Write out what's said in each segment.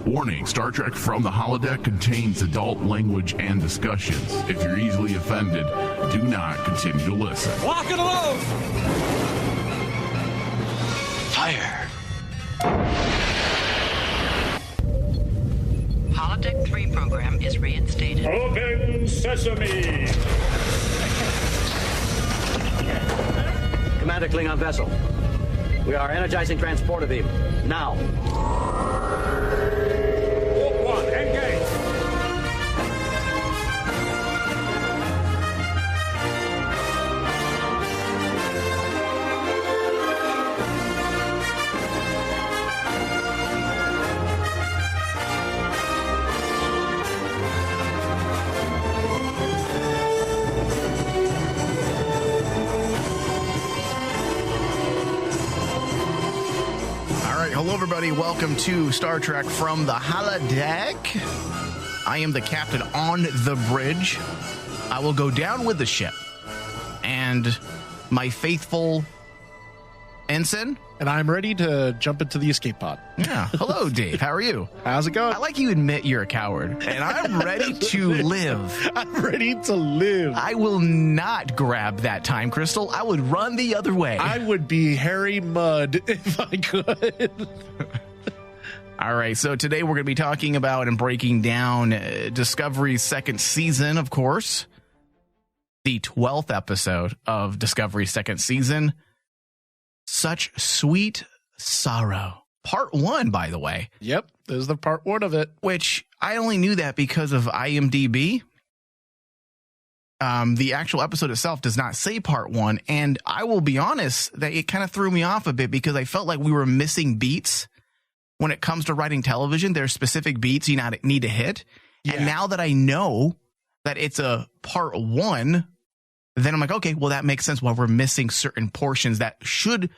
Warning, Star Trek From the Holodeck contains adult language and discussions. If you're easily offended, do not continue to listen. Lock and load! Fire! Holodeck 3 program is reinstated. Open sesame! Commander Klingon vessel. We are energizing transporter beam. Now. Warp 1, engage! Hello, everybody. Welcome to Star Trek From the Holodeck. I am the captain on the bridge. I will go down with the ship. And my faithful ensign. And I'm ready to jump into the escape pod. Yeah. Hello, Dave. How are you? How's it going? I like you admit you're a coward. And I'm ready to live. I'm ready to live. I will not grab that time crystal. I would run the other way. I would be Harry Mudd if I could. All right, so today we're going to be talking about and breaking down Discovery's second season, of course. The 12th episode of Discovery's second season, Such Sweet Sorrow. Part 1, by the way. Yep, this is the part 1 of it. Which I only knew that because of IMDb. The actual episode itself does not say part 1, and I will be honest that it kind of threw me off a bit because I felt like we were missing beats. When it comes to writing television, there's specific beats you need to hit. Yeah. And now that I know that it's a part 1, then I'm like, okay, well, that makes sense why we're missing certain portions that should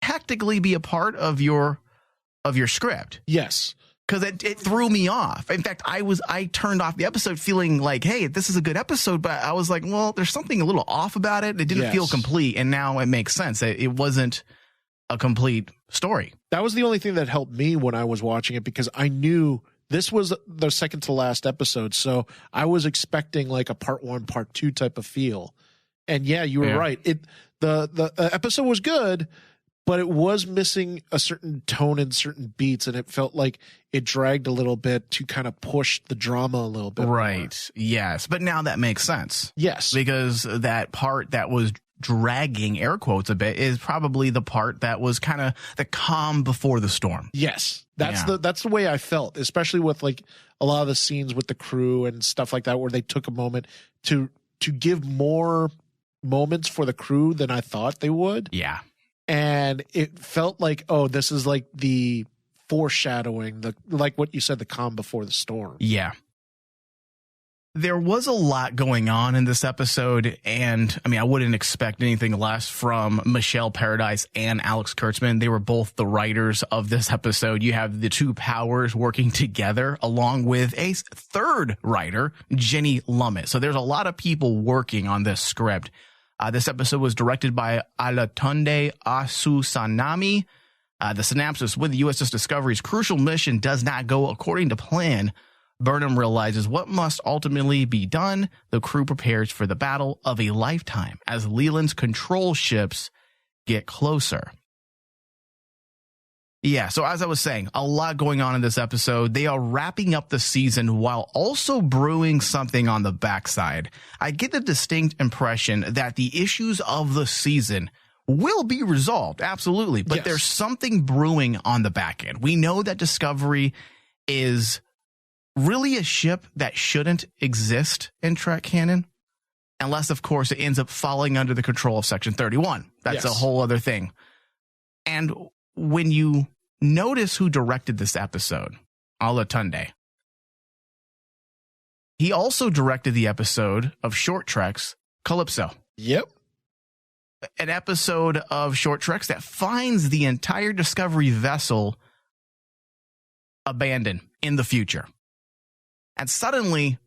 technically be a part of your script. Yes. Because it threw me off. In fact, I turned off the episode feeling like, hey, this is a good episode, but I was like, well, there's something a little off about it. It didn't feel complete, and now it makes sense. It wasn't a complete story. That was the only thing that helped me when I was watching it, because I knew this was the second to last episode, so I was expecting like a part 1, part 2 type of feel. And yeah, you were right. The episode was good, but it was missing a certain tone and certain beats, and it felt like it dragged a little bit to kind of push the drama a little bit. Right. More. Yes. But now that makes sense. Yes. Because that part that was dragging, air quotes, a bit is probably the part that was kind of the calm before the storm. Yes. That's the way I felt, especially with like a lot of the scenes with the crew and stuff like that, where they took a moment to give more moments for the crew than I thought they would. Yeah. And it felt like, oh, this is like the foreshadowing, like what you said, the calm before the storm. Yeah. There was a lot going on in this episode, and I mean, I wouldn't expect anything less from Michelle Paradise and Alex Kurtzman. They were both the writers of this episode. You have the two powers working together, along with a third writer, Jenny Lumet. So there's a lot of people working on this script. This episode was directed by Olatunde Asusanami. The synopsis: when the USS Discovery's crucial mission does not go according to plan, Burnham realizes what must ultimately be done. The crew prepares for the battle of a lifetime as Leland's control ships get closer. Yeah, so as I was saying, a lot going on in this episode. They are wrapping up the season while also brewing something on the backside. I get the distinct impression that the issues of the season will be resolved, absolutely, but there's something brewing on the back end. We know that Discovery is really a ship that shouldn't exist in Trek canon, unless, of course, it ends up falling under the control of Section 31. That's a whole other thing. And when you notice who directed this episode, Olatunde, he also directed the episode of Short Trek's Calypso. Yep. An episode of Short Treks that finds the entire Discovery vessel abandoned in the future. And suddenly,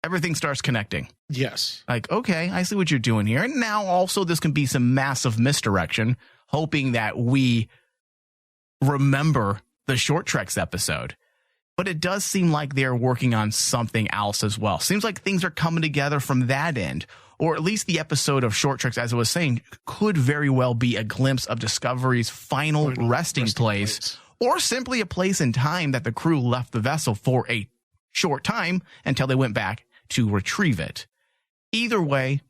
everything starts connecting. Yes. Like, okay, I see what you're doing here. And now also this can be some massive misdirection, hoping that we remember the Short Treks episode. But it does seem like they're working on something else as well. Seems like things are coming together from that end. Or at least the episode of Short Treks, as I was saying, could very well be a glimpse of Discovery's final resting place. Or simply a place in time that the crew left the vessel for a short time until they went back to retrieve it. Either way,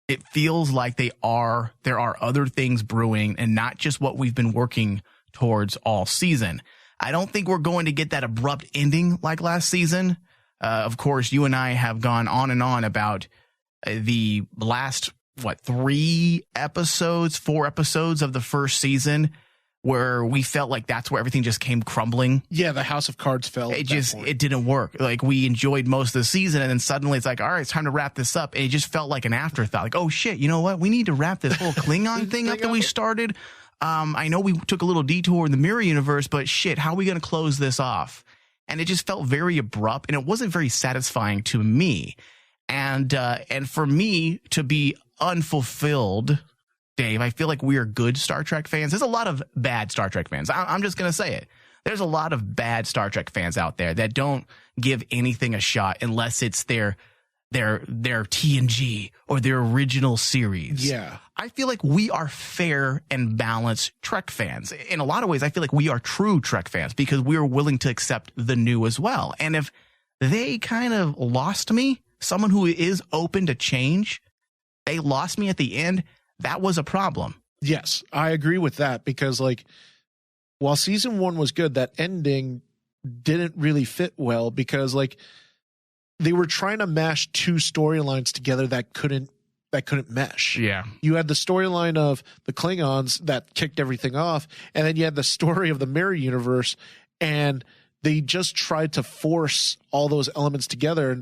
it feels like there are other things brewing and not just what we've been working towards all season. I don't think we're going to get that abrupt ending like last season. Of course, you and I have gone on and on about the last, 4 episodes of the first season where we felt like that's where everything just came crumbling. Yeah, the House of Cards fell. It didn't work. Like, we enjoyed most of the season, and then suddenly it's like, all right, it's time to wrap this up. And it just felt like an afterthought. Like, oh shit, you know what? We need to wrap this whole Klingon thing up that we started. I know we took a little detour in the mirror universe, but shit, how are we going to close this off? And it just felt very abrupt, and it wasn't very satisfying to me. And for me to be unfulfilled, Dave, I feel like we are good Star Trek fans. There's a lot of bad Star Trek fans. I'm just going to say it. There's a lot of bad Star Trek fans out there that don't give anything a shot unless it's their TNG or their original series. Yeah. I feel like we are fair and balanced Trek fans. In a lot of ways, I feel like we are true Trek fans because we are willing to accept the new as well. And if they kind of lost me, someone who is open to change, they lost me at the end, that was a problem. Yes, I agree with that because, like, while season 1 was good, that ending didn't really fit well because, like, they were trying to mash 2 storylines together that couldn't mesh. Yeah. You had the storyline of the Klingons that kicked everything off, and then you had the story of the mirror universe, and they just tried to force all those elements together,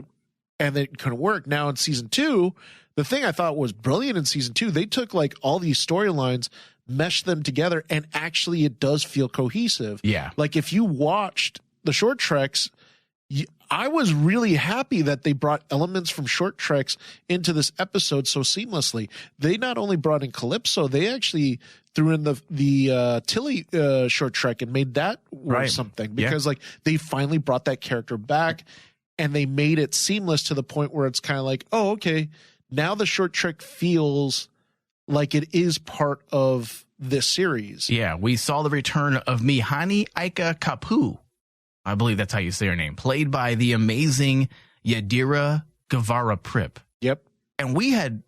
and it couldn't work. Now in season 2, the thing I thought was brilliant in season 2, they took like all these storylines, meshed them together, and actually it does feel cohesive. Yeah. Like if you watched the Short Treks, I was really happy that they brought elements from Short Treks into this episode so seamlessly. They not only brought in Calypso, they actually threw in the Tilly Short Trek and made that worth something because like they finally brought that character back and they made it seamless to the point where it's kind of like, oh, okay, now the Short Trek feels like it is part of this series. Yeah, we saw the return of Mihani Aika Kapu. I believe that's how you say her name. Played by the amazing Yadira Guevara Prip. Yep. And we had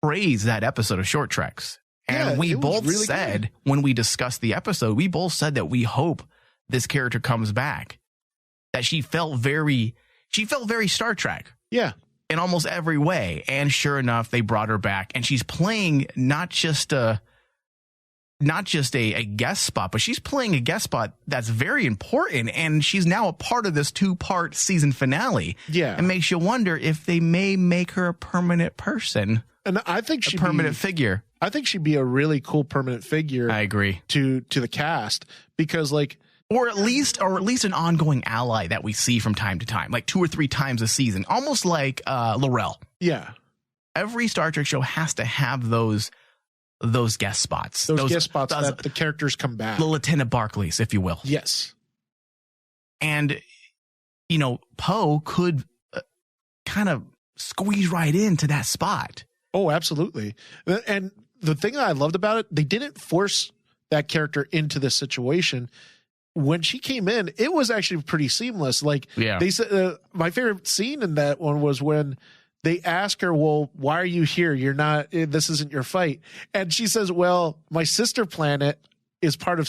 praised that episode of Short Treks. And we both really said, when we discussed the episode, we both said that we hope this character comes back. That she felt very Star Trek. Yeah. In almost every way. And sure enough, they brought her back. And she's playing not just a guest spot, but she's playing a guest spot that's very important. And she's now a part of this 2-part season finale. Yeah. It makes you wonder if they may make her a permanent person. And I think she'd a permanent figure. I think she'd be a really cool permanent figure. I agree. To the cast because like, or at least an ongoing ally that we see from time to time, like 2 or 3 times a season, almost like Laurel. Yeah. Every Star Trek show has to have those guest spots. Those guest spots that the characters come back. The Lieutenant Barclays, if you will. Yes. And, Poe could kind of squeeze right into that spot. Oh, absolutely. And the thing that I loved about it, they didn't force that character into this situation. When she came in, it was actually pretty seamless. Like they said, my favorite scene in that one was when they ask her, well, why are you here? This isn't your fight. And she says, well, my sister planet is part of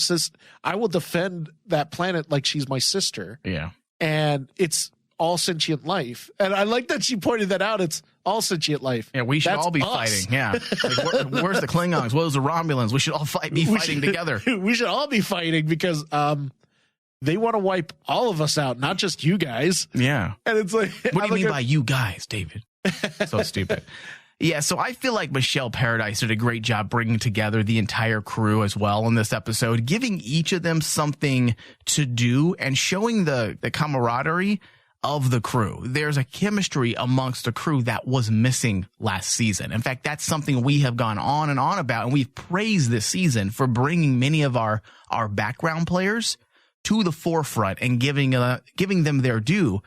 I will defend that planet like she's my sister. Yeah. And it's all sentient life. And I like that she pointed that out. It's all sentient life. Yeah, we should all be fighting. Yeah. Like, where's the Klingons? Where's the Romulans? We should all be fighting together. We should all be fighting because they want to wipe all of us out, not just you guys. Yeah. And it's like, what do you mean by you guys, David? So stupid. Yeah, so I feel like Michelle Paradise did a great job bringing together the entire crew as well in this episode, giving each of them something to do and showing the camaraderie of the crew. There's a chemistry amongst the crew that was missing last season. In fact, that's something we have gone on and on about, and we've praised this season for bringing many of our background players to the forefront and giving them their due.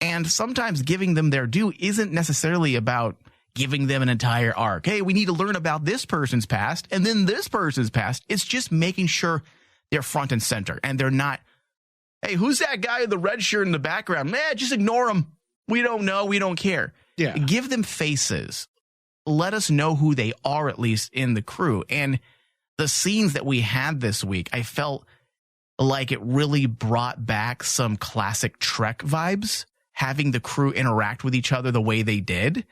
And sometimes giving them their due isn't necessarily about giving them an entire arc. Hey, we need to learn about this person's past and then this person's past. It's just making sure they're front and center and they're not, hey, who's that guy in the red shirt in the background? Nah, just ignore him. We don't know. We don't care. Yeah. Give them faces. Let us know who they are, at least in the crew. And the scenes that we had this week, I felt like it really brought back some classic Trek vibes, having the crew interact with each other the way they did.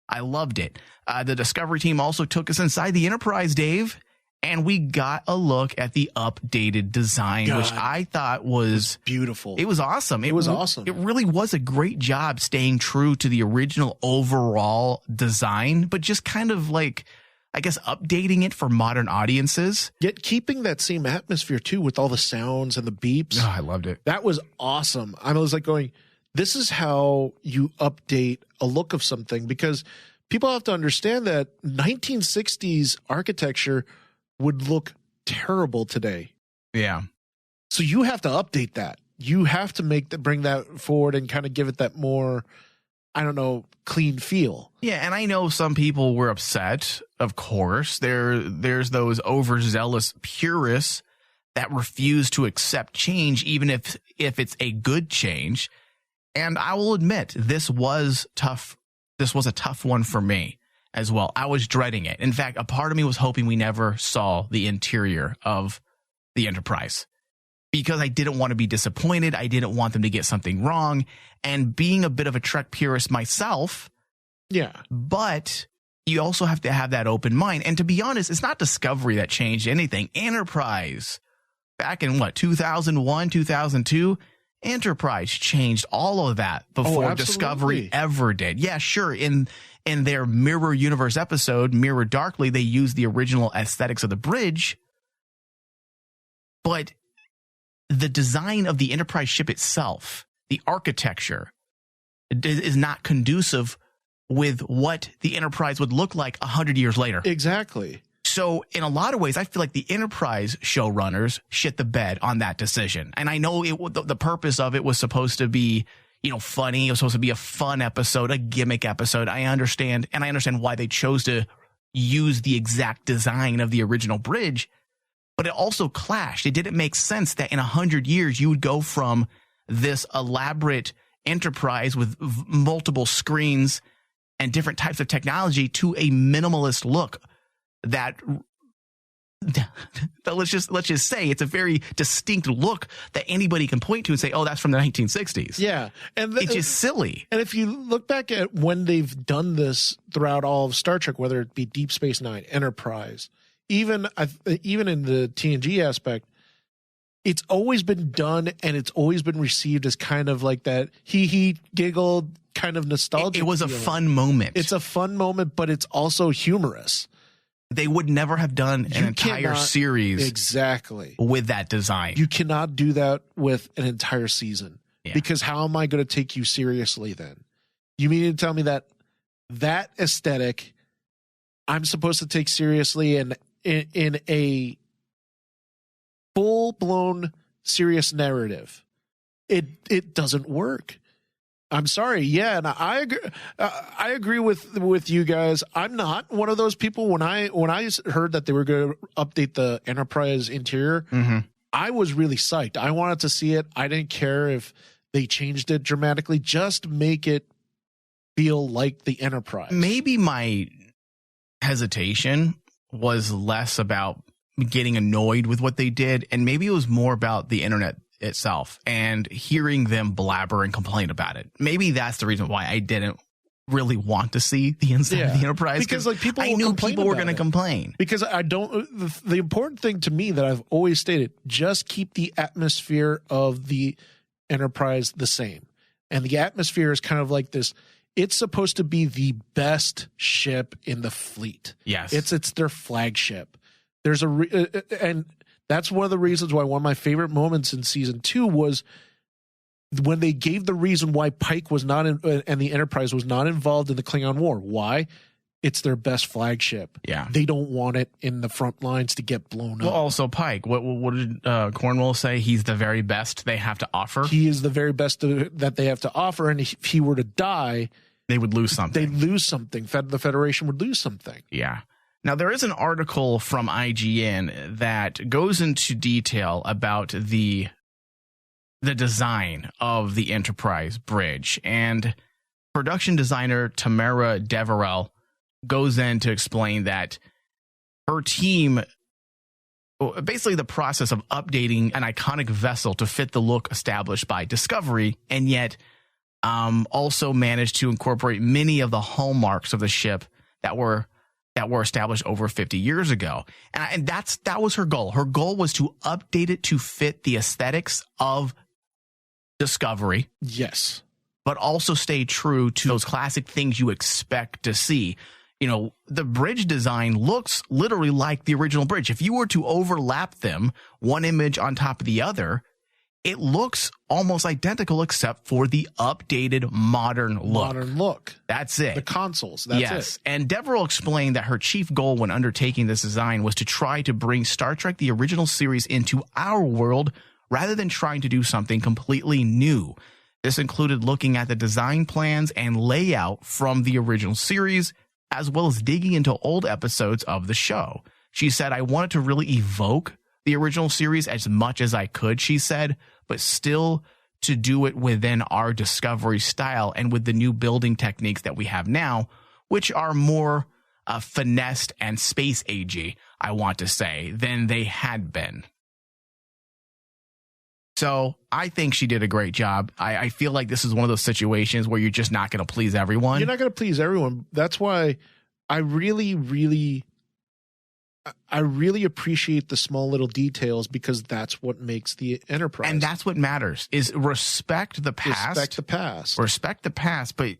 I loved it. The Discovery team also took us inside the Enterprise, Dave, and we got a look at the updated design, which I thought was beautiful. It was awesome. It was awesome. It really was a great job staying true to the original overall design, but just kind of like, I guess, updating it for modern audiences. Yet keeping that same atmosphere too, with all the sounds and the beeps. Oh, I loved it. That was awesome. I was like going, this is how you update a look of something, because people have to understand that 1960s architecture would look terrible today. Yeah. So you have to update that. You have to bring that forward and kind of give it that more, I don't know, clean feel. Yeah, and I know some people were upset. Of course, there's those overzealous purists that refuse to accept change, even if it's a good change. And I will admit, this was tough. This was a tough one for me as well. I was dreading it. In fact, a part of me was hoping we never saw the interior of the Enterprise, because I didn't want to be disappointed. I didn't want them to get something wrong. And being a bit of a Trek purist myself, yeah, but you also have to have that open mind. And to be honest, it's not Discovery that changed anything. Enterprise, back in 2001, 2002, Enterprise changed all of that before Discovery ever did. Yeah, sure. In their Mirror Universe episode, Mirror Darkly, they used the original aesthetics of the bridge, but the design of the Enterprise ship itself, the architecture, is not conducive with what the Enterprise would look like 100 years later. Exactly. So in a lot of ways, I feel like the Enterprise showrunners shit the bed on that decision. And I know the purpose of it was supposed to be, funny. It was supposed to be a fun episode, a gimmick episode. I understand. And I understand why they chose to use the exact design of the original bridge. But it also clashed. It didn't make sense that in 100 years, you would go from this elaborate Enterprise with multiple screens and different types of technology to a minimalist look that let's just say it's a very distinct look that anybody can point to and say, oh, that's from the 1960s. Yeah. And it's just silly. And if you look back at when they've done this throughout all of Star Trek, whether it be Deep Space Nine, Enterprise, even in the TNG aspect, it's always been done and it's always been received as kind of like that he giggled kind of nostalgic. It was a fun moment. It's a fun moment, but it's also humorous. They would never have done an entire series exactly with that design. You cannot do that with an entire season, because how am I going to take you seriously then? You mean to tell me that aesthetic I'm supposed to take seriously and in a full-blown serious narrative? It doesn't work. I'm sorry. Yeah, and I agree. I agree with you guys. I'm not one of those people. When I heard that they were going to update the Enterprise interior, I was really psyched. I wanted to see it. I didn't care if they changed it dramatically. Just make it feel like the Enterprise. Maybe my hesitation was less about getting annoyed with what they did, and maybe it was more about the internet itself and hearing them blabber and complain about it. Maybe that's the reason why I didn't really want to see the inside of the Enterprise, because like I knew people were going to complain. Because I don't. The important thing to me that I've always stated: just keep the atmosphere of the Enterprise the same, and the atmosphere is kind of like this. It's supposed to be the best ship in the fleet. Yes, it's their flagship. There's and that's one of the reasons why one of my favorite moments in season 2 was when they gave the reason why Pike was not and the Enterprise was not involved in the Klingon War. Why? it's their best flagship. Yeah. They don't want it in the front lines to get blown Well, up. also Pike. What did Cornwall say? He's the very best they have to offer. He is the very best that they have to offer, and if he were to die, They would lose something. they'd lose something. The Federation would lose something. Yeah. Now, there is an article from IGN that goes into detail about the design of the Enterprise bridge, and production designer Tamara Deverell goes in to explain that her team, basically the process of updating an iconic vessel to fit the look established by Discovery, and yet also managed to incorporate many of the hallmarks of the ship that were established over 50 years ago. And that was her goal. Her goal was to update it to fit the aesthetics of Discovery. Yes. But also stay true to those classic things you expect to see. You know, the bridge design looks literally like the original bridge. If you were to overlap them, one image on top of the other, it looks almost identical except for the updated modern look. That's it. The consoles. That's it. And Deverell explained that her chief goal when undertaking this design was to try to bring Star Trek, the original series, into our world rather than trying to do something completely new. This included looking at the design plans and layout from the original series, as well as digging into old episodes of the show. She said, I wanted to really evoke the original series as much as I could, she said, but still to do it within our Discovery style and with the new building techniques that we have now, which are more finessed and space agey, I want to say, than they had been. So I think she did a great job. I feel like this is one of those situations where you're just not going to please everyone. You're not going to please everyone. That's why I really appreciate the small little details, because that's what makes the Enterprise. And that's what matters, is respect the past. Respect the past, but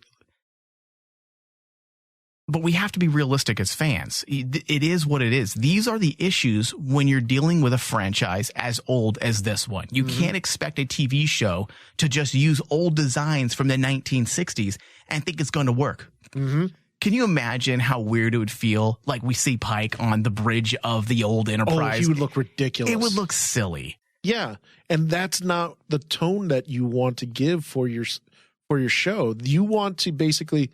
we have to be realistic as fans. It is what it is. These are the issues when you're dealing with a franchise as old as this one. You can't expect a TV show to just use old designs from the 1960s and think it's going to work. Mm-hmm. Can you imagine how weird it would feel? Like we see Pike on the bridge of the old Enterprise. Oh, he would look ridiculous. It would look silly. Yeah. And that's not the tone that you want to give for your show. You want to basically,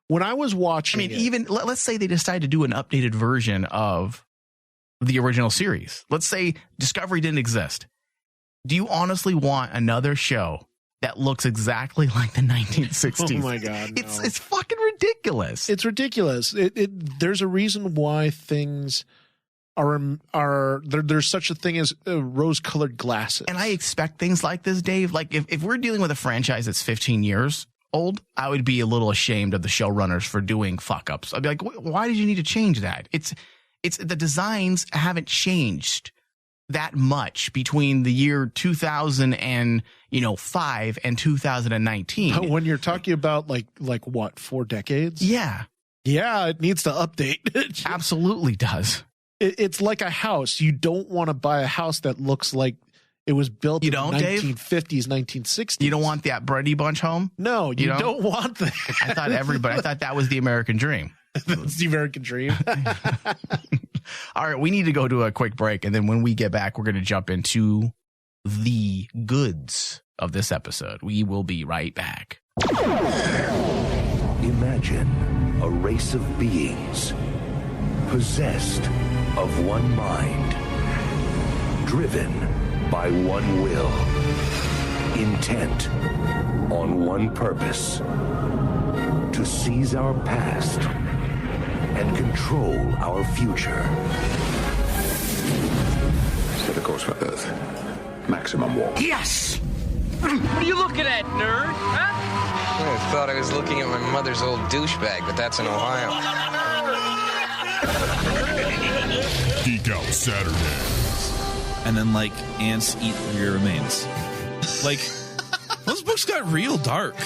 when I was watching, even let's say they decide to do an updated version of the original series. Let's say Discovery didn't exist. Do you honestly want another show that looks exactly like the 1960s? Oh my God. No. It's fucking ridiculous. It's ridiculous. There's a reason why things are there's such a thing as rose-colored glasses. And I expect things like this, Dave. Like if we're dealing with a franchise that's 15 years old, I would be a little ashamed of the showrunners for doing fuck-ups. I'd be like, why did you need to change that? It's the designs haven't changed that much between the year 2005 and 2019. But when you're talking about like what, 4 decades? Yeah, it needs to update. It absolutely does. It's like a house. You don't want to buy a house that looks like it was built in the 1950s, 1960s. You don't want that Brady Bunch home? No, you don't want that. I thought that was the American dream. That's the American dream. All right, we need to go to a quick break, and then when we get back, we're going to jump into the goods of this episode. We will be right back. Imagine a race of beings possessed of one mind, driven by one will, intent on one purpose: to seize our past and control our future. Set a course for Earth. Maximum warp. Yes! What are you looking at, nerd? Huh? I thought I was looking at my mother's old douchebag, but that's in Ohio. Geek Out Saturdays. And then, like, ants eat your remains. Like, those books got real dark.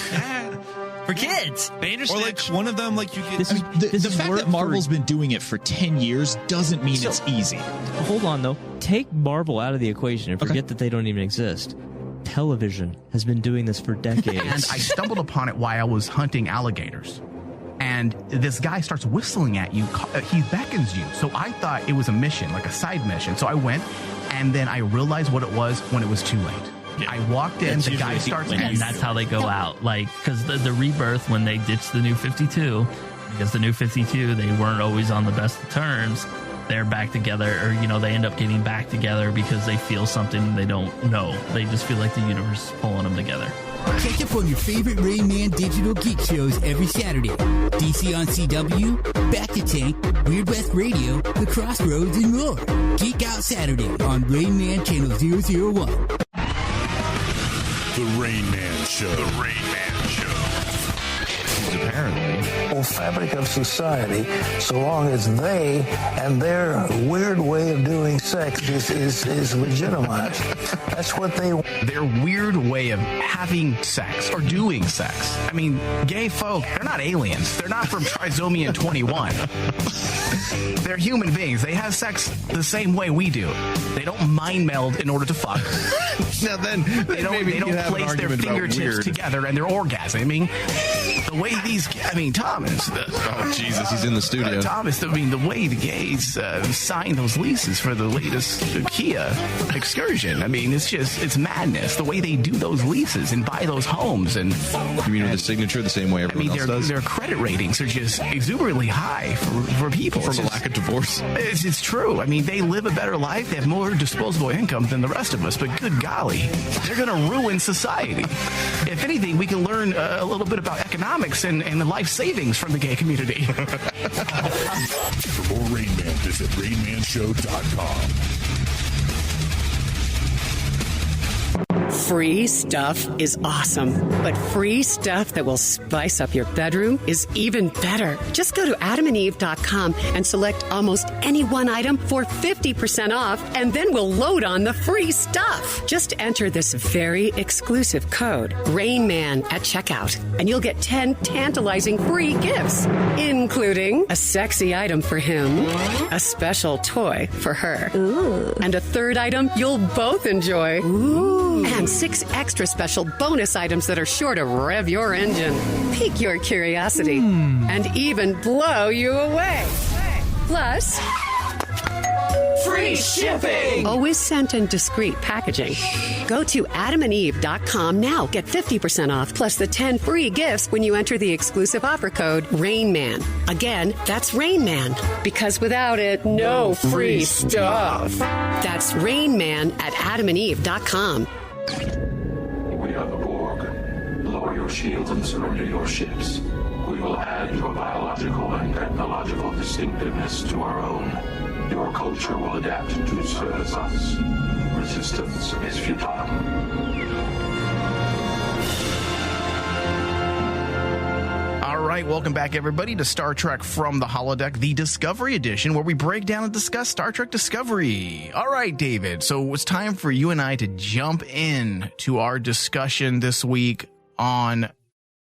For kids. Or, like, one of them, like, you get... The fact that Marvel's been doing it for 10 years doesn't mean it's easy. Hold on, though. Take Marvel out of the equation and forget that they don't even exist. Television has been doing this for decades. And I stumbled upon it while I was hunting alligators. and this guy starts whistling at you. He beckons you. So I thought it was a mission, like a side mission. So I went, and then I realized what it was when it was too late. Yeah. I walked in, the guy starts, and that's how they go out. Like, because the Rebirth, when they ditched the New 52, because the New 52, they weren't always on the best of terms. They're back together, or, they end up getting back together because they feel something they don't know. They just feel like the universe is pulling them together. Catch up on your favorite Rain Man digital geek shows every Saturday. DC on CW, Back to Tank, Weird West Radio, The Crossroads, and more. Geek Out Saturday on Rain Man Channel 001. The Rain Man Show. The Rain Man Show. Apparently, whole fabric of society, so long as they and their weird way of doing sex is legitimized. That's what they want. Their weird way of having sex or doing sex. I mean, gay folk, they're not aliens. They're not from Trisomian 21. They're human beings. They have sex the same way we do. They don't mind meld in order to fuck. Now then, they don't place their fingertips together and they're orgasming. The way Thomas. Oh, Jesus, he's in the studio. Thomas, the way the gays signed those leases for the latest Kia excursion. It's madness. The way they do those leases and buy those homes. And you mean with the signature the same way everyone else does? Their credit ratings are just exuberantly high for people. From a lack of divorce. It's true. They live a better life. They have more disposable income than the rest of us. But good golly, they're going to ruin society. If anything, we can learn a little bit about economics and the life savings from the gay community. For more Rain Man, visit RainManShow.com. Free stuff is awesome, but free stuff that will spice up your bedroom is even better. Just go to adamandeve.com and select almost any one item for 50% off, and then we'll load on the free stuff. Just enter this very exclusive code, RAINMAN, at checkout, and you'll get 10 tantalizing free gifts, including a sexy item for him, a special toy for her, and a third item you'll both enjoy. And 6 extra special bonus items that are sure to rev your engine, pique your curiosity, and even blow you away. Plus, free shipping! Always sent in discreet packaging. Go to adamandeve.com now. Get 50% off plus the 10 free gifts when you enter the exclusive offer code RAINMAN. Again, that's RAINMAN. Because without it, no free stuff. That's RAINMAN at adamandeve.com. We are the Borg. Lower your shields and surrender your ships. We will add your biological and technological distinctiveness to our own. Your culture will adapt to serve us. Resistance is futile. All right, welcome back, everybody, to Star Trek from the Holodeck, the Discovery Edition, where we break down and discuss Star Trek Discovery. All right, David, so it's time for you and I to jump in to our discussion this week on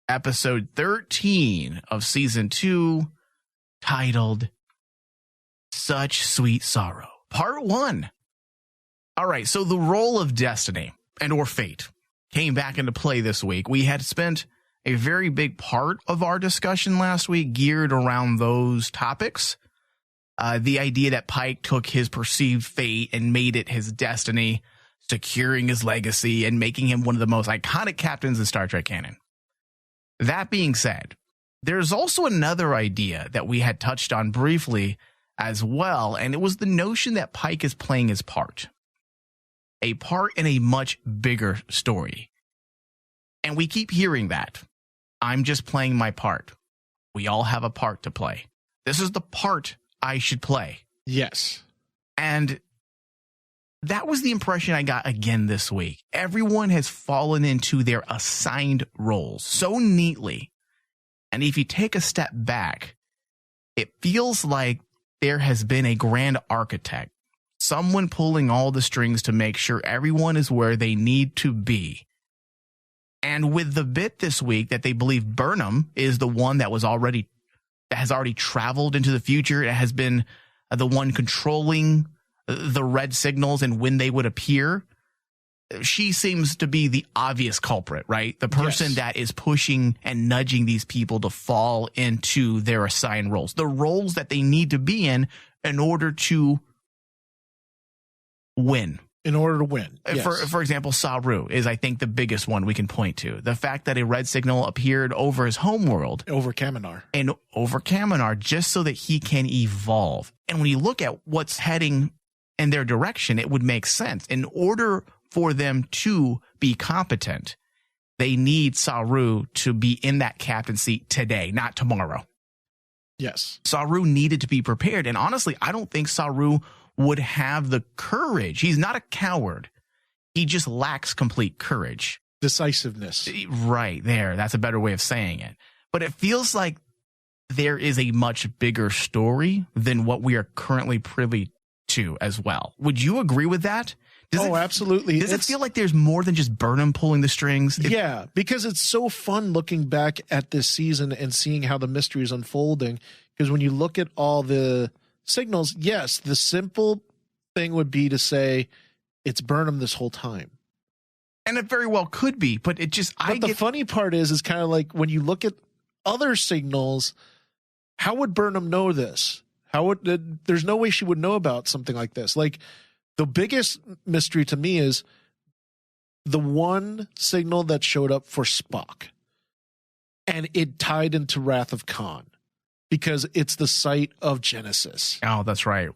episode 13 of season 2, titled Such Sweet Sorrow, part 1. All right, so the role of destiny and or fate came back into play this week. We had spent a very big part of our discussion last week geared around those topics. The idea that Pike took his perceived fate and made it his destiny, securing his legacy and making him one of the most iconic captains in Star Trek canon. That being said, there's also another idea that we had touched on briefly as well, and it was the notion that Pike is playing his part. A part in a much bigger story. And we keep hearing that. I'm just playing my part. We all have a part to play. This is the part I should play. Yes. And that was the impression I got again this week. Everyone has fallen into their assigned roles so neatly. And if you take a step back, it feels like there has been a grand architect, someone pulling all the strings to make sure everyone is where they need to be. And with the bit this week that they believe Burnham is the one that has already traveled into the future, it has been the one controlling the red signals and when they would appear. she seems to be the obvious culprit, right? The person that is pushing and nudging these people to fall into their assigned roles, the roles that they need to be in order to win. In order to win. Yes. For example, Saru is, I think, the biggest one we can point to. The fact that a red signal appeared over his homeworld. Over Kaminar. And over Kaminar, just so that he can evolve. And when you look at what's heading in their direction, it would make sense. In order for them to be competent, they need Saru to be in that captain seat today, not tomorrow. Yes. Saru needed to be prepared. And honestly, I don't think Saru would have the courage. He's not a coward. He just lacks complete courage. Decisiveness. Right there. That's a better way of saying it. But it feels like there is a much bigger story than what we are currently privy to as well. Would you agree with that? Absolutely. Does it feel like there's more than just Burnham pulling the strings? Yeah, because it's so fun looking back at this season and seeing how the mystery is unfolding. Because when you look at all the signals, yes, the simple thing would be to say it's Burnham this whole time. And it very well could be, but it just... the funny part is kind of like when you look at other signals, how would Burnham know this? There's no way she would know about something like this. Like, the biggest mystery to me is the one signal that showed up for Spock. And it tied into Wrath of Khan. Because it's the site of Genesis. Oh, that's right.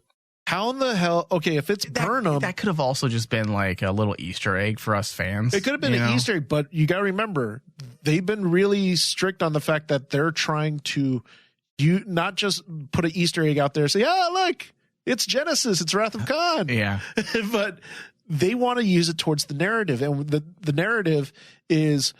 How in the hell? Okay, if it's Burnham, that could have also just been like a little Easter egg for us fans. It could have been an Easter egg, but you got to remember, they've been really strict on the fact that they're trying to not just put an Easter egg out there and say, look, it's Genesis, it's Wrath of Khan. Yeah. But they want to use it towards the narrative. And the narrative is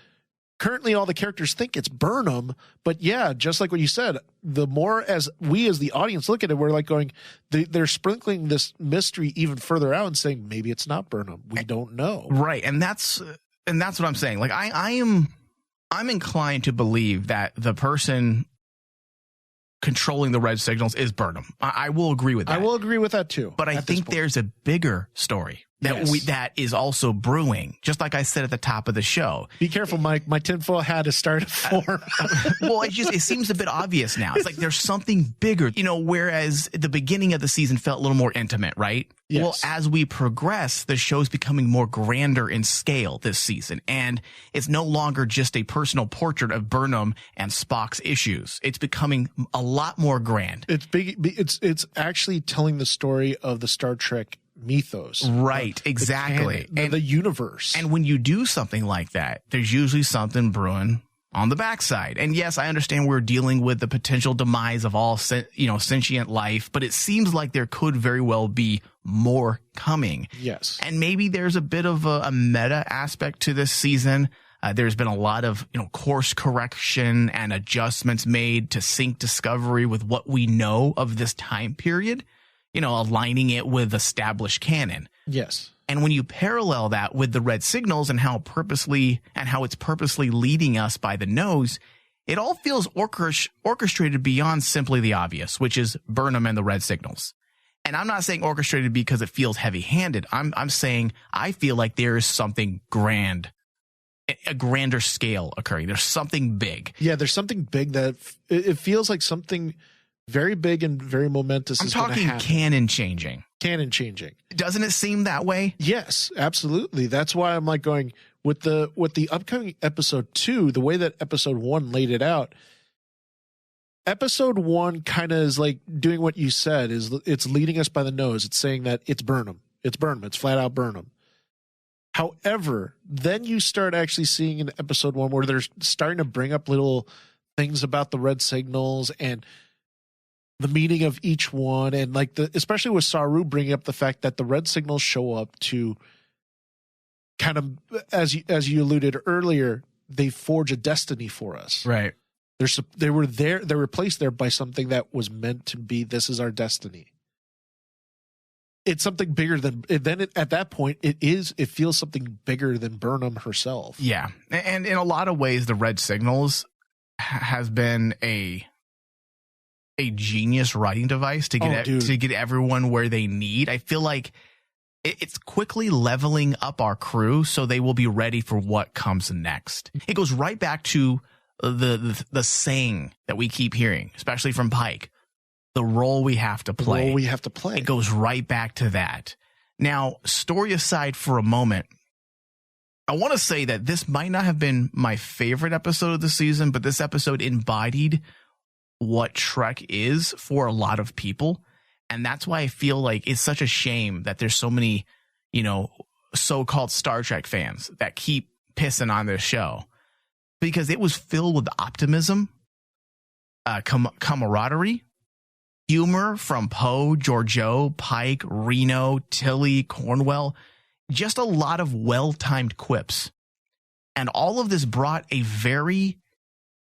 currently all the characters think it's Burnham, but yeah, just like what you said, the more as we as the audience look at it, we're like going, they're sprinkling this mystery even further out and saying maybe it's not Burnham. We don't know. Right. And that's what I'm saying. Like I'm inclined to believe that the person controlling the red signals is Burnham. I will agree with that. I will agree with that too. But I think there's a bigger story that is also brewing, just like I said at the top of the show. Be careful, Mike. My tinfoil hat is starting to form. Well, it seems a bit obvious now. It's like there's something bigger, whereas the beginning of the season felt a little more intimate, right? Yes. Well, as we progress, the show's becoming more grander in scale this season. And it's no longer just a personal portrait of Burnham and Spock's issues. It's becoming a lot more grand. It's big. It's actually telling the story of the Star Trek mythos. Right, exactly. And the universe. And when you do something like that, there's usually something brewing on the backside. And yes, I understand we're dealing with the potential demise of all sentient life, but it seems like there could very well be more coming. Yes. And maybe there's a bit of a meta aspect to this season. There's been a lot of, course correction and adjustments made to sync Discovery with what we know of this time period. Aligning it with established canon. Yes. And when you parallel that with the red signals and how it's purposely leading us by the nose, it all feels orchestrated beyond simply the obvious, which is Burnham and the red signals. And I'm not saying orchestrated because it feels heavy-handed. I'm saying I feel like there is something grand, a grander scale occurring. There's something big. Yeah, there's something big that it feels like something very big and very momentous. I'm talking canon changing. Canon changing. Doesn't it seem that way? Yes, absolutely. That's why I'm like going with the upcoming episode 2, the way that episode 1 laid it out. Episode 1 kind of is like doing what you said, is it's leading us by the nose. It's saying that it's Burnham. It's Burnham. It's flat out Burnham. However, then you start actually seeing in episode 1 where they're starting to bring up little things about the red signals and the meaning of each one, and like especially with Saru bringing up the fact that the red signals show up to kind of, as you alluded earlier, they forge a destiny for us. Right. They were placed there by something that was meant to be. This is our destiny. It's something bigger than. Then at that point, it feels something bigger than Burnham herself. Yeah, and in a lot of ways, the red signals has been a genius writing device to get everyone where they need. I feel like it's quickly leveling up our crew so they will be ready for what comes next. It goes right back to the saying that we keep hearing, especially from Pike, the role we have to play. The role we have to play. It goes right back to that. Now, story aside for a moment, I want to say that this might not have been my favorite episode of the season, but this episode embodied what Trek is for a lot of people. And that's why I feel like it's such a shame that there's so many, so-called Star Trek fans that keep pissing on this show, because it was filled with optimism, camaraderie, humor from Poe, Georgiou, Pike, Reno, Tilly, Cornwell, just a lot of well-timed quips. And all of this brought a very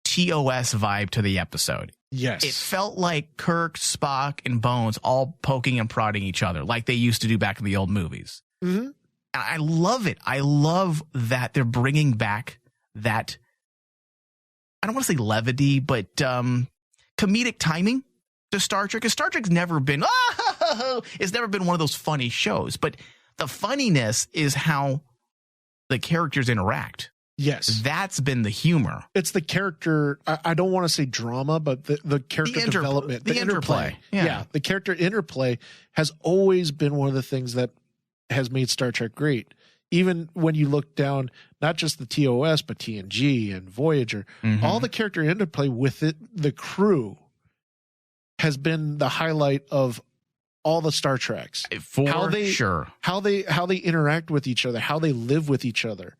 TOS vibe to the episode. Yes. It felt like Kirk, Spock, and Bones all poking and prodding each other like they used to do back in the old movies. Mm-hmm. And I love it. I love that they're bringing back that, I don't want to say levity, but comedic timing to Star Trek. Because Star Trek's never been, it's never been one of those funny shows. But the funniness is how the characters interact. Yes. That's been the humor. It's the character, I don't want to say drama, but the character development. The interplay. Yeah. The character interplay has always been one of the things that has made Star Trek great. Even when you look down, not just the TOS, but TNG and Voyager, all the character interplay with it, the crew has been the highlight of all the Star Treks. Sure. How they interact with each other, how they live with each other.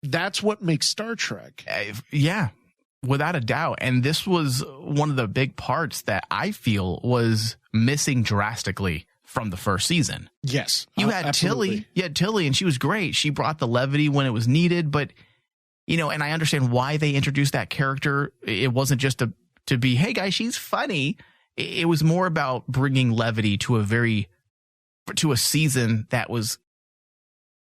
That's what makes Star Trek. Yeah, without a doubt. And this was one of the big parts that I feel was missing drastically from the first season. Yes. You had Tilly. You had Tilly, and she was great. She brought the levity when it was needed. But, and I understand why they introduced that character. It wasn't just to be, hey, guys, she's funny. It was more about bringing levity to a season that was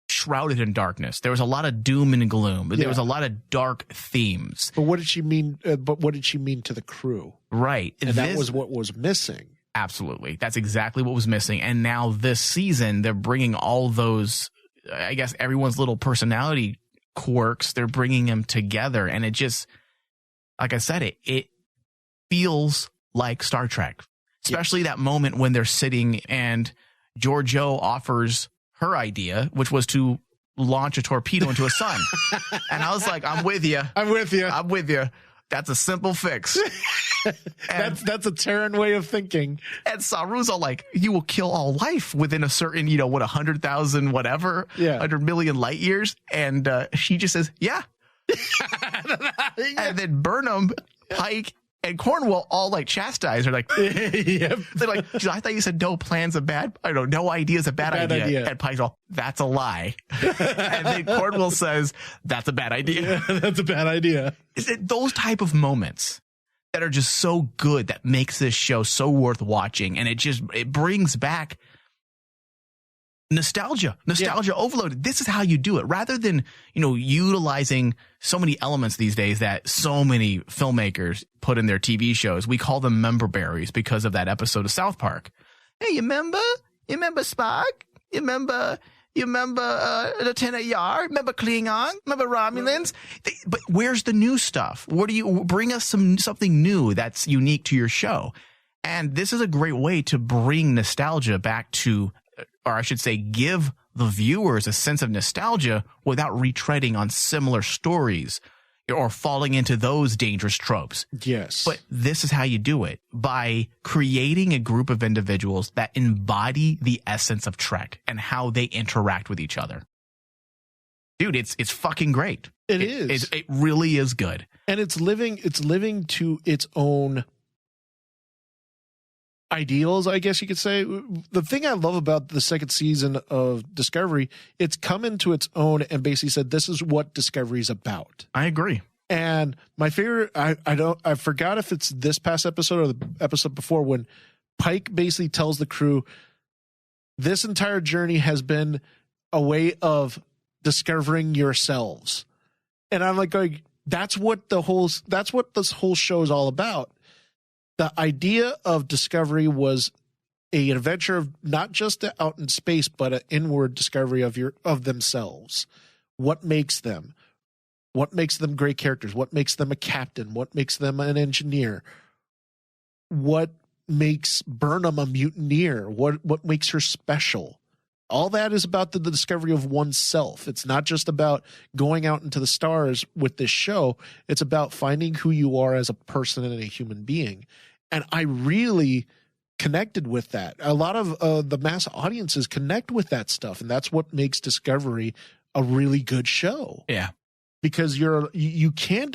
shrouded in darkness. There was a lot of doom and gloom. There was a lot of dark themes. But what did she mean? What did she mean to the crew? Right. And that was what was missing. Absolutely. That's exactly what was missing. And now this season, they're bringing all those, I guess, everyone's little personality quirks. They're bringing them together. And it just, like I said, it feels like Star Trek, especially that moment when they're sitting and Georgiou offers her idea, which was to launch a torpedo into a sun. And I was like, I'm with you. I'm with you. I'm with you. That's a simple fix. That's a Terran way of thinking. And Saru's all like, you will kill all life within a certain, 100,000, whatever, 100 million light years. And she just says, yeah. And then Burnham, Pike, and Cornwell all like chastise her, like, yep. They're like, I thought you said no plan's a bad, I don't know, no idea's a bad idea. And Pike's all, that's a lie. And then Cornwell says, that's a bad idea. Yeah, that's a bad idea. Is it those type of moments that are just so good that makes this show so worth watching? And it brings back nostalgia overloaded. This is how you do it, rather than, utilizing so many elements these days that so many filmmakers put in their TV shows. We call them member berries because of that episode of South Park. Hey, you remember Spock? You remember Lieutenant Yar? Remember Klingon? Remember Romulans? But where's the new stuff? What do you bring us something new that's unique to your show? And this is a great way to bring nostalgia back to, or I should say, give the viewers a sense of nostalgia without retreading on similar stories or falling into those dangerous tropes. Yes. But this is how you do it, by creating a group of individuals that embody the essence of Trek and how they interact with each other. Dude, it's fucking great. It is. It really is good. And it's living to its own ideals, I guess you could say. The thing I love about the second season of Discovery, it's come into its own and basically said, this is what Discovery is about. I agree. And my favorite, I forgot if it's this past episode or the episode before, when Pike basically tells the crew, this entire journey has been a way of discovering yourselves. And I'm like, that's what this whole show is all about. The idea of Discovery was an adventure of not just out in space, but an inward discovery of themselves. What makes them? What makes them great characters? What makes them a captain? What makes them an engineer? What makes Burnham a mutineer? What makes her special? All that is about the discovery of oneself. It's not just about going out into the stars with this show. It's about finding who you are as a person and a human being. And I really connected with that. A lot of the mass audiences connect with that stuff, and that's what makes Discovery a really good show. Yeah. Because you can't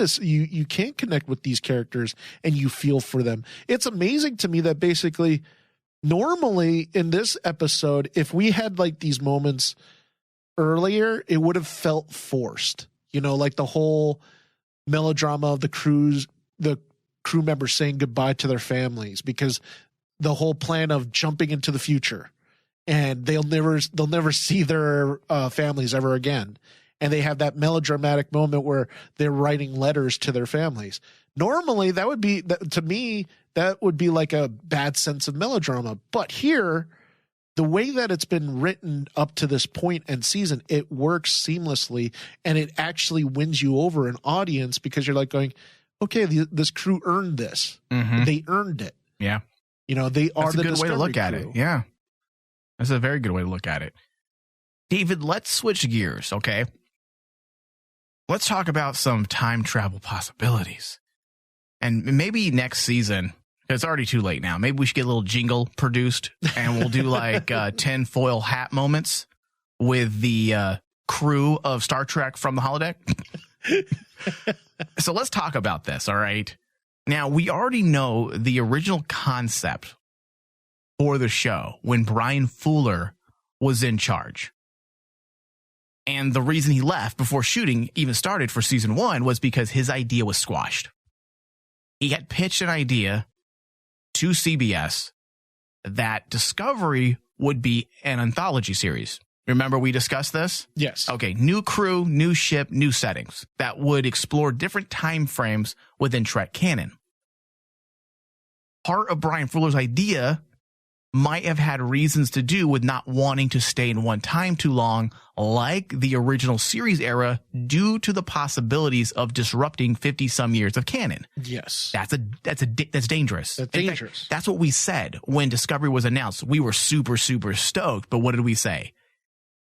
connect with these characters and you feel for them. It's amazing to me that basically normally in this episode, if we had like these moments earlier, it would have felt forced. You know, like the whole melodrama of the crew members saying goodbye to their families, because the whole plan of jumping into the future and they'll never see their families ever again. And they have that melodramatic moment where they're writing letters to their families. Normally, that would be, to me, that would be like a bad sense of melodrama. But here, the way that it's been written up to this point and season, it works seamlessly, and it actually wins you over an audience, because you're like going, okay, this crew earned this. Mm-hmm. They earned it. Yeah. You know, they are the Discovery That's a good way to look at crew. it. Yeah. That's a very good way to look at it. David, let's switch gears, okay? Let's talk about some time travel possibilities. And maybe next season, it's already too late now, maybe we should get a little jingle produced, and we'll do like 10 foil hat moments with the crew of Star Trek from the holodeck. So let's talk about this, all right? Now, we already know the original concept for the show when Brian Fuller was in charge. And the reason he left before shooting even started for season 1 was because his idea was squashed. He had pitched an idea to CBS that Discovery would be an anthology series. Remember we discussed this? Yes. Okay, new crew, new ship, new settings that would explore different time frames within Trek canon. Part of Brian Fuller's idea might have had reasons to do with not wanting to stay in one time too long, like the original series era, due to the possibilities of disrupting 50-some years of canon. Yes. That's dangerous. That's dangerous. Fact, that's what we said when Discovery was announced. We were super, super stoked, but what did we say?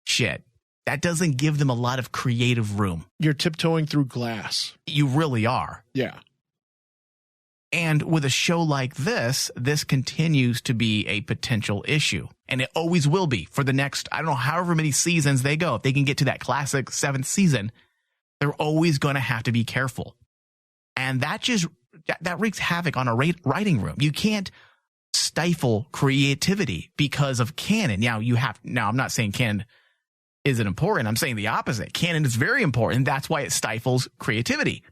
Shit. That doesn't give them a lot of creative room. You're tiptoeing through glass. You really are. Yeah. And with a show like this continues to be a potential issue. And it always will be for the next, I don't know, however many seasons they go. If they can get to that classic 7th season, they're always going to have to be careful. And that wreaks havoc on a writing room. You can't stifle creativity because of canon. Now, I'm not saying canon isn't important. I'm saying the opposite. Canon is very important. That's why it stifles creativity.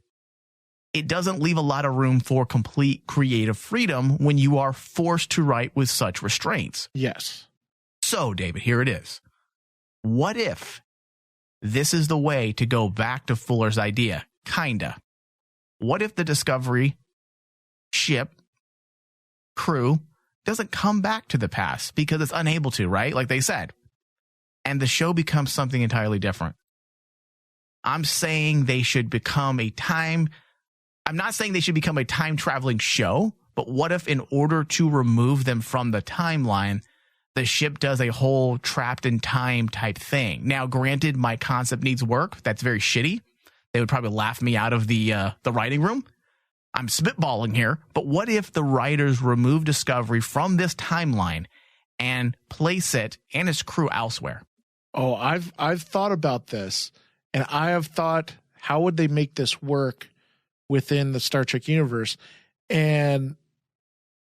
It doesn't leave a lot of room for complete creative freedom when you are forced to write with such restraints. Yes. So, David, here it is. What if this is the way to go back to Fuller's idea? Kinda. What if the Discovery ship crew doesn't come back to the past because it's unable to, right? Like they said. And the show becomes something entirely different. I'm saying they should become I'm not saying they should become a time-traveling show, but what if in order to remove them from the timeline, the ship does a whole trapped in time type thing? Now, granted, my concept needs work. That's very shitty. They would probably laugh me out of the writing room. I'm spitballing here, but what if the writers remove Discovery from this timeline and place it and its crew elsewhere? Oh, I've thought about this, and I have thought, how would they make this work within the Star Trek universe? And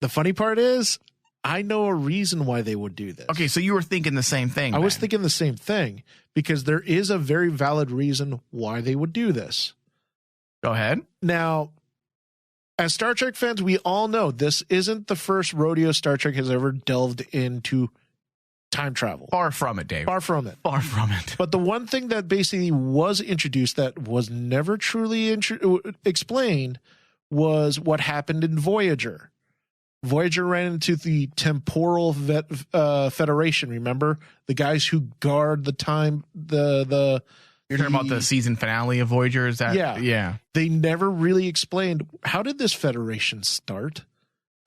the funny part is, I know a reason why they would do this. Okay, so you were thinking the same thing. I was thinking the same thing, because there is a very valid reason why they would do this. Go ahead. Now, as Star Trek fans, we all know this isn't the first rodeo Star Trek has ever delved into time travel. Far from it, Dave. Far from it. Far from it. But the one thing that basically was introduced that was never truly explained was what happened in Voyager. Voyager ran into the Temporal Federation. Remember the guys who guard the time. You're talking about the season finale of Voyager. Is that? Yeah. They never really explained how did this Federation start.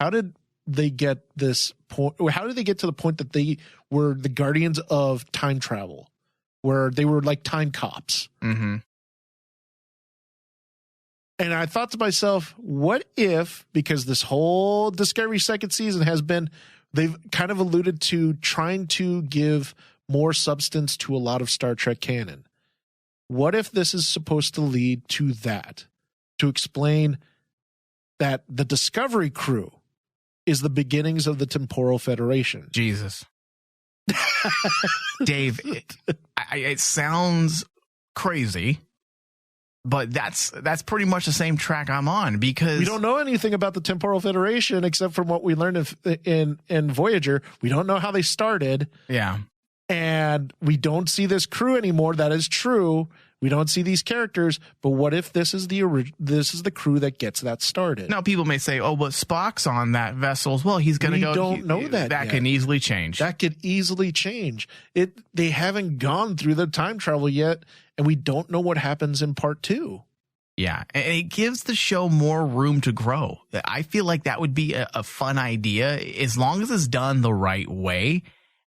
How did they get this point? How did they get to the point that they were the guardians of time travel, where they were like time cops? Mm-hmm. And I thought to myself, what if, because this whole Discovery second season has been, they've kind of alluded to trying to give more substance to a lot of Star Trek canon. What if this is supposed to lead to that? To explain that the Discovery crew is the beginnings of the Temporal Federation. Jesus. Dave, it sounds crazy, but that's pretty much the same track I'm on, because we don't know anything about the Temporal Federation except from what we learned in Voyager. We don't know how they started. Yeah. And we don't see this crew anymore. That is true. We don't see these characters, but what if this is the crew that gets that started? Now, people may say, "Oh, but Spock's on that vessel as well. He's going to go." We don't know that. That yet. can easily change. That could easily change. They haven't gone through the time travel yet, and we don't know what happens in part 2. Yeah, and it gives the show more room to grow. I feel like that would be a fun idea, as long as it's done the right way,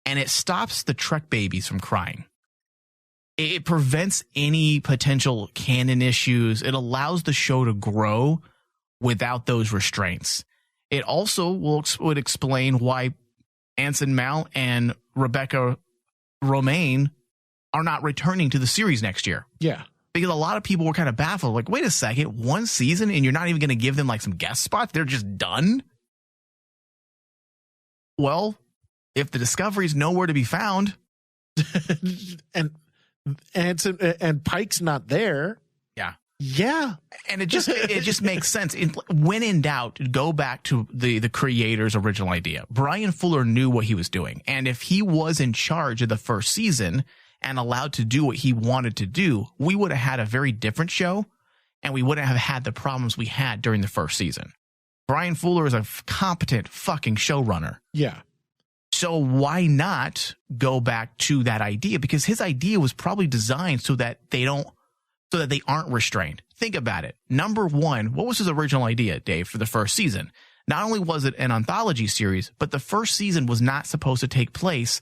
and it stops the Trek babies from crying. It prevents any potential canon issues. It allows the show to grow without those restraints. It also would explain why Anson Mount and Rebecca Romaine are not returning to the series next year. Yeah. Because a lot of people were kind of baffled. Like, wait a second, one season and you're not even going to give them like some guest spots? They're just done? Well, if the Discovery's nowhere to be found. and Pike's not there. Yeah. And it just makes sense. When in doubt, go back to the creator's original idea. Brian Fuller knew what he was doing. And if he was in charge of the first season and allowed to do what he wanted to do, we would have had a very different show, and we wouldn't have had the problems we had during the first season. Brian Fuller is a competent fucking showrunner. Yeah. So why not go back to that idea? Because his idea was probably designed so that they aren't restrained. Think about it. Number one, what was his original idea, Dave, for the first season? Not only was it an anthology series, but the first season was not supposed to take place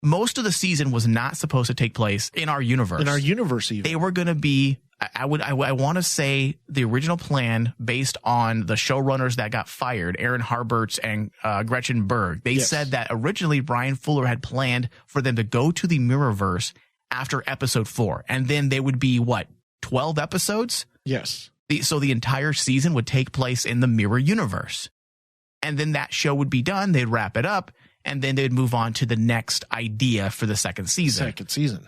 most of the season was not supposed to take place in our universe. In our universe, even. They were going to be, I want to say the original plan, based on the showrunners that got fired, Aaron Harberts and Gretchen Berg. They said that originally Brian Fuller had planned for them to go to the Mirrorverse after episode 4. And then they would be, 12 episodes? Yes. So the entire season would take place in the Mirror Universe. And then that show would be done. They'd wrap it up. And then they'd move on to the next idea for the second season.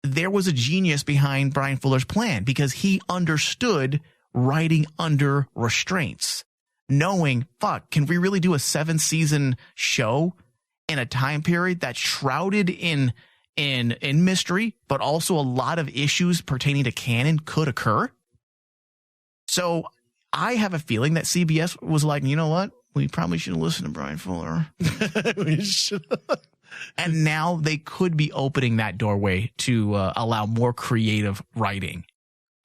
There was a genius behind Brian Fuller's plan, because he understood writing under restraints, knowing, can we really do a 7-season show in a time period that's shrouded in mystery, but also a lot of issues pertaining to canon could occur? So I have a feeling that CBS was like, you know what? We probably should have listened to Brian Fuller. We should. And now they could be opening that doorway to allow more creative writing,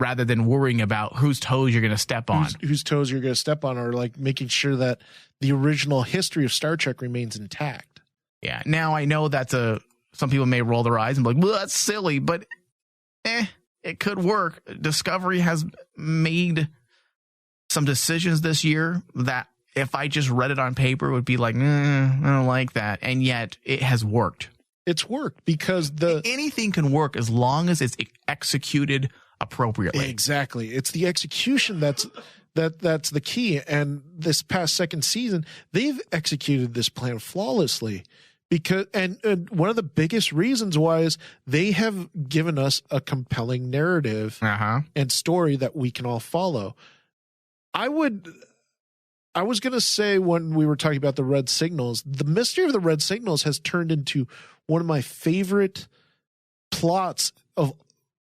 rather than worrying about whose toes you're going to step on. Whose toes you're going to step on, or like making sure that the original history of Star Trek remains intact. Yeah. Now I know that's some people may roll their eyes and be like, well, that's silly, but it could work. Discovery has made some decisions this year that, if I just read it on paper, it would be like, I don't like that. And yet it has worked. It's worked because anything can work as long as it's executed appropriately. Exactly. It's the execution that's the key. And this past second season, they've executed this plan flawlessly, because and one of the biggest reasons why is they have given us a compelling narrative and story that we can all follow. I was going to say, when we were talking about the red signals, the mystery of the red signals has turned into one of my favorite plots of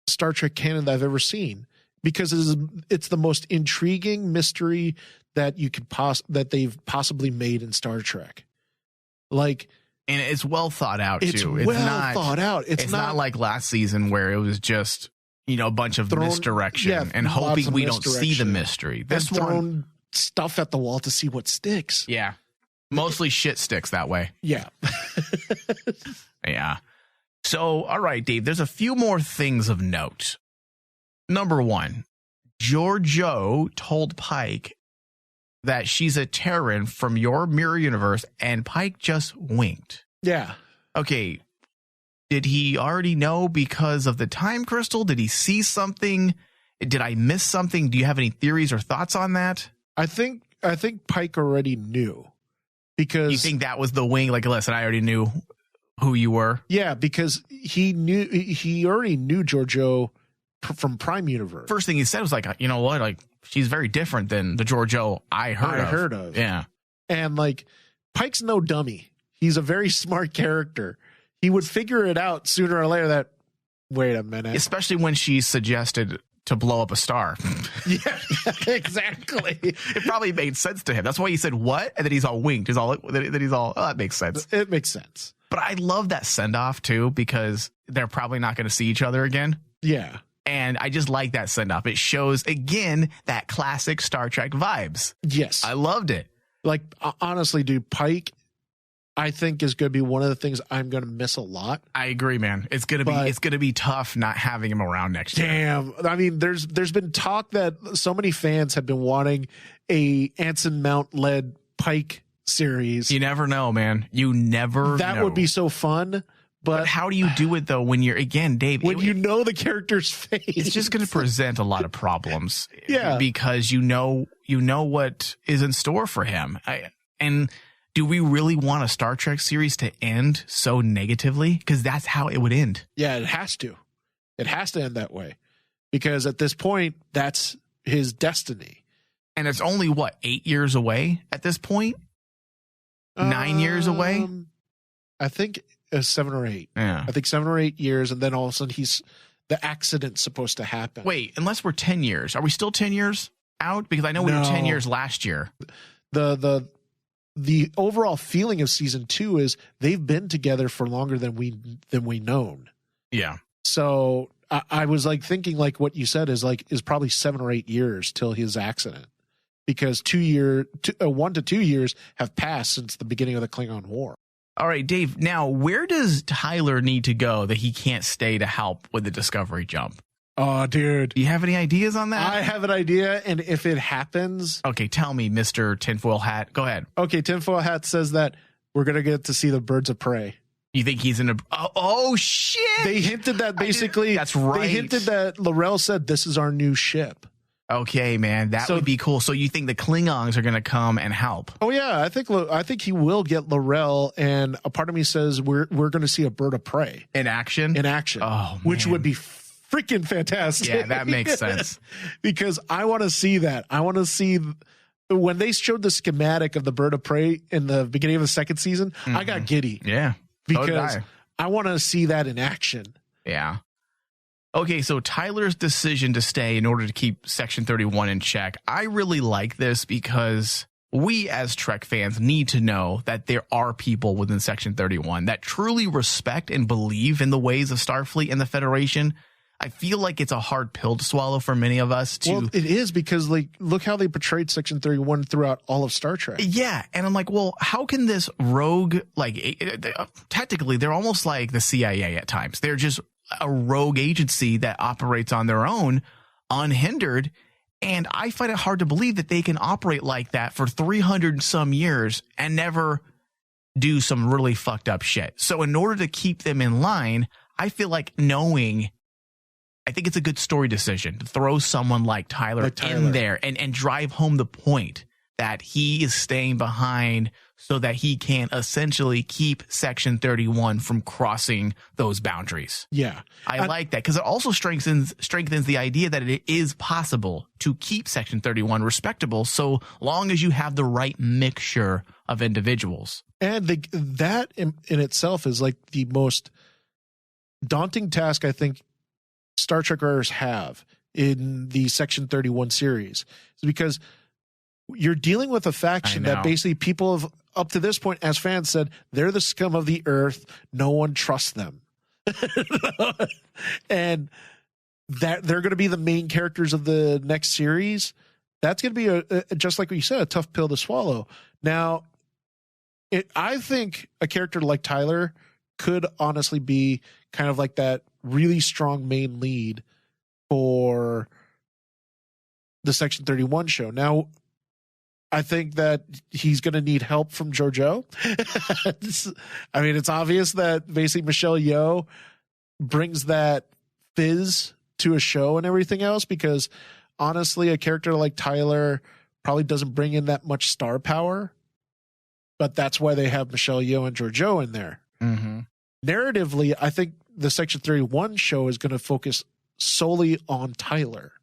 Star Trek canon that I've ever seen. because it's the most intriguing mystery that you could that they've possibly made in Star Trek. Like, and it's well thought out too. It's well thought out. It's not like last season where it was just, a bunch of misdirection and hoping we don't see the mystery. This one, throwing stuff at the wall to see what sticks. Yeah. Mostly shit sticks that way. Yeah. Yeah. So, all right, Dave, there's a few more things of note. Number one, Georgiou told Pike that she's a Terran from your mirror universe, and Pike just winked. Yeah. Okay. Did he already know because of the time crystal? Did he see something? Did I miss something? Do you have any theories or thoughts on that? I think Pike already knew, because you think that was the wing. Like, listen, I already knew who you were. Yeah, because he already knew Georgiou from Prime Universe. First thing he said was like, you know what? Like, she's very different than the Georgiou I heard of. Yeah. And like, Pike's no dummy. He's a very smart character. He would figure it out sooner or later that, wait a minute. Especially when she suggested to blow up a star. Yeah, exactly. It probably made sense to him. That's why he said, what? And then he's all winked. Then he's all, oh, that makes sense. It makes sense. But I love that send-off too, because they're probably not going to see each other again. Yeah. And I just like that send-off. It shows, again, that classic Star Trek vibes. Yes. I loved it. Like, honestly, dude, Pike, I think, is going to be one of the things I'm going to miss a lot. I agree, man. It's going to be tough not having him around next year. Damn. I mean, there's been talk that so many fans have been wanting a Anson Mount-led Pike series. You never know, man. You never know. That would be so fun. But how do you do it, though, when you're, again, Dave, when you know the character's face? It's just going to present a lot of problems. Yeah. Because you know what is in store for him. And do we really want a Star Trek series to end so negatively? Because that's how it would end. Yeah, it has to. It has to end that way. Because at this point, that's his destiny. And it's only, 8 years away at this point? 9 years away? I think 7 or 8. Yeah. I think 7 or 8 years, and then all of a sudden the accident's supposed to happen. Wait, unless we're 10 years. Are we still 10 years out? Because I know we were 10 years last year. The overall feeling of season 2 is they've been together for longer than we known. Yeah. So I was like thinking, like what you said is probably 7 or 8 years till his accident, because 1 to 2 years have passed since the beginning of the Klingon War. All right, Dave. Now, where does Tyler need to go that he can't stay to help with the Discovery jump? Oh, dude. Do you have any ideas on that? I have an idea, and if it happens... Okay, tell me, Mr. Tinfoil Hat. Go ahead. Okay, Tinfoil Hat says that we're going to get to see the Birds of Prey. You think he's in a... Oh shit! They hinted that basically... That's right. They hinted that L'Rell said, this is our new ship. Okay, man. That would be cool. So you think the Klingons are going to come and help? Oh, yeah. I think he will get L'Rell, and a part of me says we're going to see a Bird of Prey. In action? In action. Oh, which man. would be freaking fantastic. Yeah, that makes sense. Because I want to see that. I want to see when they showed the schematic of the Bird of Prey in the beginning of the second season, I got giddy. Yeah. Because I want to see that in action. Yeah. Okay, so Tyler's decision to stay in order to keep Section 31 in check. I really like this because we as Trek fans need to know that there are people within Section 31 that truly respect and believe in the ways of Starfleet and the Federation. I feel like it's a hard pill to swallow for many of us. Well, it is, because look how they portrayed Section 31 throughout all of Star Trek. Yeah, and I'm like, well, how can this rogue, technically, they're almost like the CIA at times. They're just a rogue agency that operates on their own, unhindered. And I find it hard to believe that they can operate like that for 300 and some years and never do some really fucked up shit. So in order to keep them in line, I feel like I think it's a good story decision to throw someone like Tyler in there and drive home the point that he is staying behind so that he can essentially keep Section 31 from crossing those boundaries. Yeah. I like that, because it also strengthens the idea that it is possible to keep Section 31 respectable so long as you have the right mixture of individuals. And that in itself is like the most daunting task I think Star Trek writers have, in the Section 31 series. It's because you're dealing with a faction that basically people have, up to this point, as fans said, they're the scum of the earth. No one trusts them. And that they're going to be the main characters of the next series. That's going to be just like what you said, a tough pill to swallow. Now, I think a character like Tyler could honestly be kind of like that really strong main lead for the Section 31 show. Now, I think that he's going to need help from JoJo. I mean, it's obvious that basically Michelle Yeoh brings that fizz to a show and everything else, because honestly, a character like Tyler probably doesn't bring in that much star power, but that's why they have Michelle Yeoh and JoJo in there. Mm-hmm. Narratively, I think the Section 31 show is going to focus solely on Tyler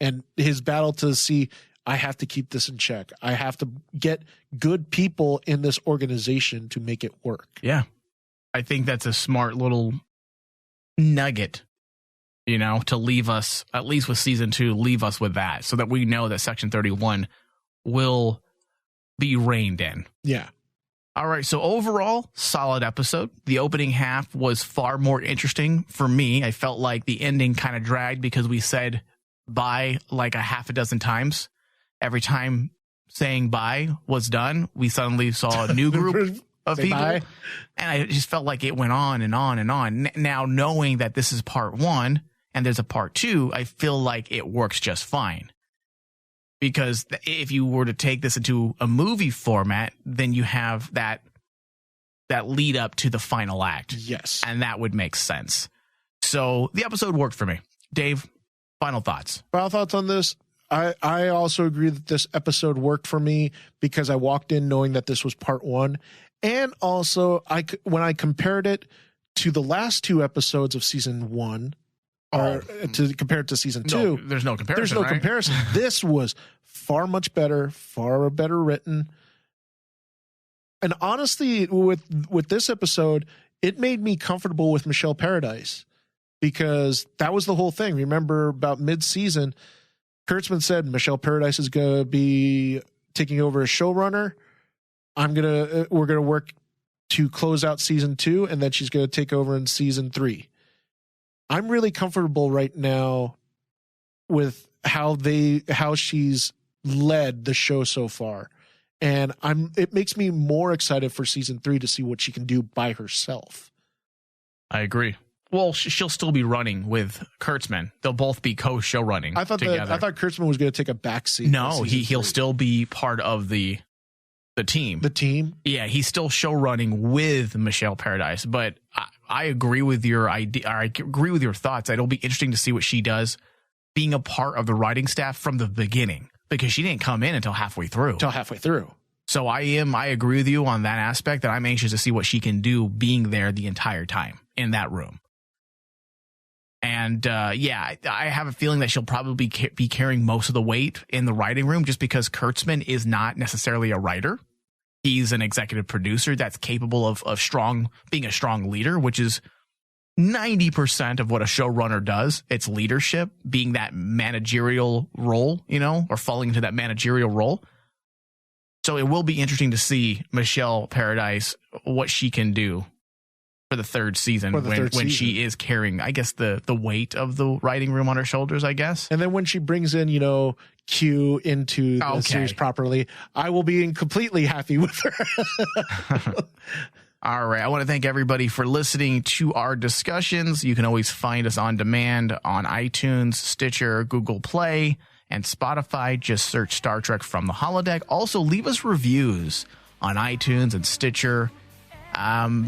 and his battle to see, I have to keep this in check. I have to get good people in this organization to make it work. Yeah. I think that's a smart little nugget, you know, to leave us, at least with season 2, leave us with that so that we know that Section 31 will be reined in. Yeah. All right. So overall, solid episode. The opening half was far more interesting for me. I felt like the ending kind of dragged because we said bye like a half a dozen times. Every time saying bye was done, we suddenly saw a new group of people. Bye. And I just felt like it went on and on and on. Now, knowing that this is part 1 and there's a part 2, I feel like it works just fine. Because if you were to take this into a movie format, then you have that lead up to the final act. Yes. And that would make sense. So the episode worked for me. Dave, final thoughts. Final thoughts on this. I also agree that this episode worked for me because I walked in knowing that this was part 1. And also, when I compared it to the last 2 episodes of season 1, or to compare it to season 2, there's no comparison. There's no right? comparison. This was far much better, far better written. And honestly, with this episode, it made me comfortable with Michelle Paradise because that was the whole thing. Remember, about mid-season, Kurtzman said Michelle Paradise is going to be taking over as showrunner. We're gonna work to close out season 2, and then she's going to take over in season 3. I'm really comfortable right now with how she's led the show so far, and it makes me more excited for season 3 to see what she can do by herself. I agree. Well, she'll still be running with Kurtzman. They'll both be co-show running together. I thought Kurtzman was going to take a backseat. No, he'll still be part of the team. The team? Yeah, he's still show running with Michelle Paradise. But I agree with your idea. I agree with your thoughts. It'll be interesting to see what she does being a part of the writing staff from the beginning, because she didn't come in until halfway through. So I agree with you on that aspect, that I'm anxious to see what she can do being there the entire time in that room. And I have a feeling that she'll probably be carrying most of the weight in the writing room, just because Kurtzman is not necessarily a writer. He's an executive producer that's capable of being a strong leader, which is 90% of what a showrunner does. It's leadership, being that managerial role, or falling into that managerial role. So it will be interesting to see Michelle Paradise, what she can do for the third season, when she is carrying, I guess, the weight of the writing room on her shoulders, I guess. And then when she brings in, Q into the series properly, I will be completely happy with her. All right. I want to thank everybody for listening to our discussions. You can always find us on demand on iTunes, Stitcher, Google Play, and Spotify. Just search Star Trek from the Holodeck. Also, leave us reviews on iTunes and Stitcher,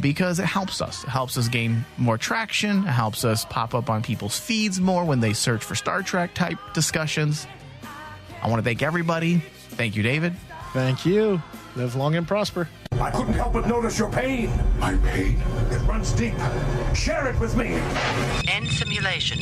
because it helps us. It helps us gain more traction. It helps us pop up on people's feeds more when they search for Star Trek type discussions. I want to thank everybody. Thank you, David. Thank you. Live long and prosper. I couldn't help but notice your pain. My pain? It runs deep. Share it with me. End simulation.